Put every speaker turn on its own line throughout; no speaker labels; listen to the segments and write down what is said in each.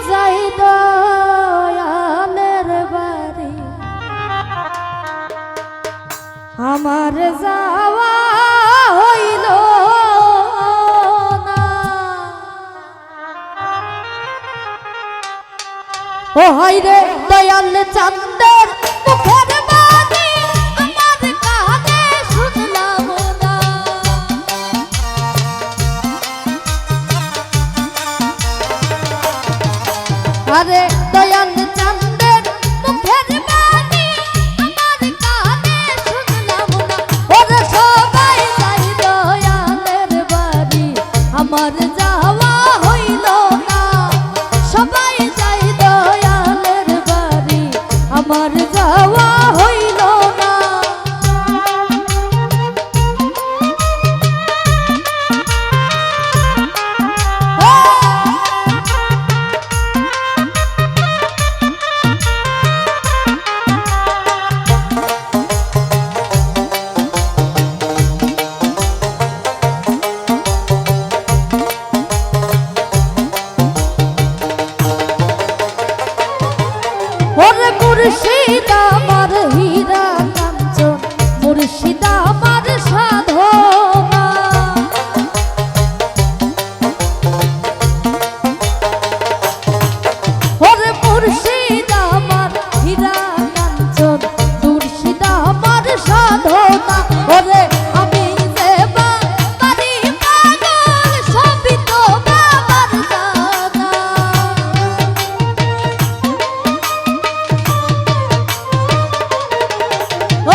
যাই দয়ালের বাড়ি আমার যাওয়া হইল না। ও হায়রে দয়াল চাঁদের মুখের বাণী আমার কানে শুনলাম না। আরে দয়াল চাঁদের মুখের বাণী আমার কানে শুনলাম না। ওরে সবাই যাই দয়ালের বাড়ি আমার যাওয়া হইল না। সবাই যাই দয়ালের বাড়ি আমার যাওয়া হইল না। ওরে মুর্শিদ আমার হীরা কাঞ্চন মুর্শিদ আমার সাধনা। ওরে মুর্শিদ আমার হীরা কাঞ্চন মুর্শিদ আমার সাধনা। ওরে আমি যে বাড়ি পাগল সবই তো বাবার জানা।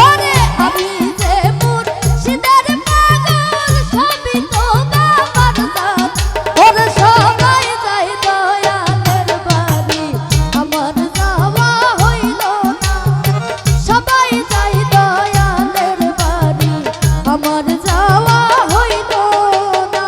ওরে আমি যে মুর্শিদের পাগল সবই তো বাবার জানা। ওরে সবাই যাই দয়ালের বাড়ি আমার যাওয়া হইল না। সবাই যাই দয়ালের বাড়ি আমার যাওয়া হইল না।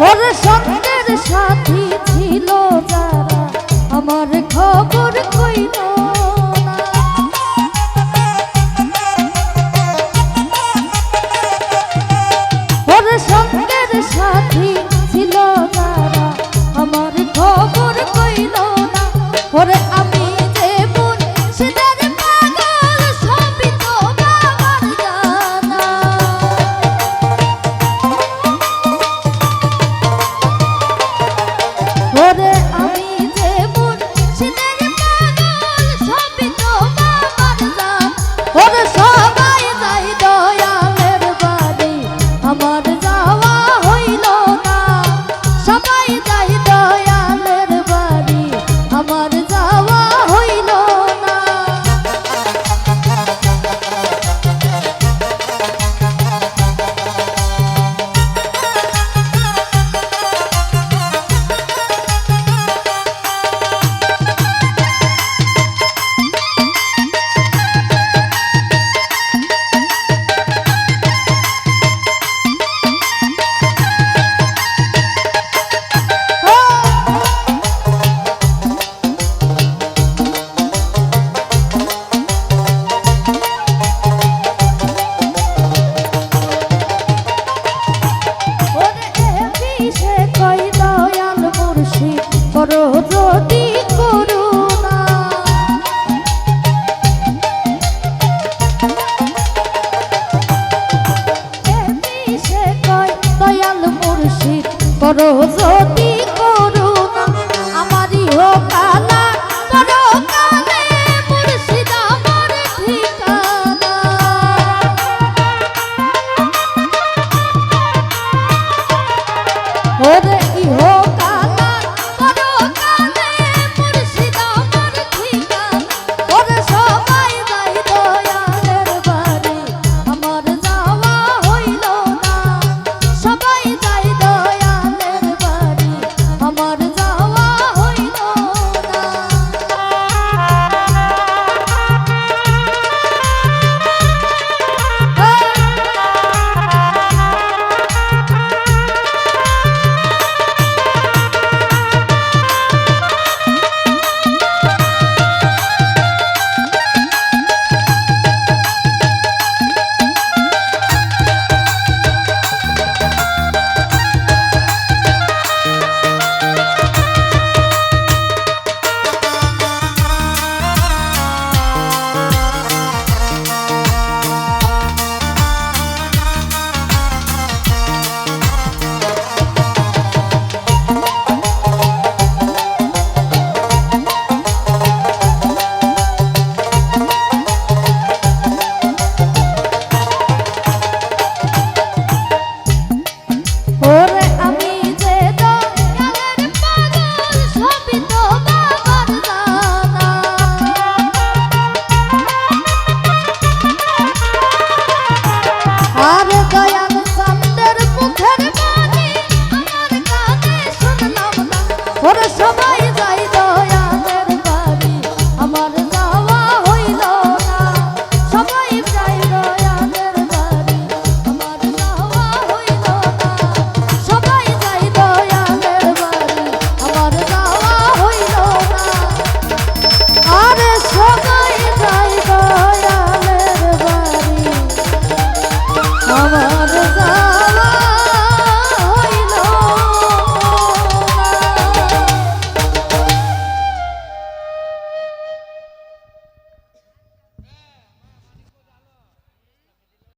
ওরে সঙ্গের সাথী ছিল যারা আমার খবর কইল না। ওরে সঙ্গের সাথী ছিল যারা আমার খবর কইল না। ওরে আমি যে মুর্শিদের পাগল সবই তো বাবার জানা। ওরে আমি যে মুর্শিদের পাগল সবই তো বাবার জানা। ওরে সবাই যাই দয়ালের বাড়ি আমার যাওয়া হইল না। সবাই যাই দয়ালের বাড়ি আমার যাওয়া হইল না। করো যদি করুণা। এমনি সে কয় দয়াল মুর্শিদ করো যদি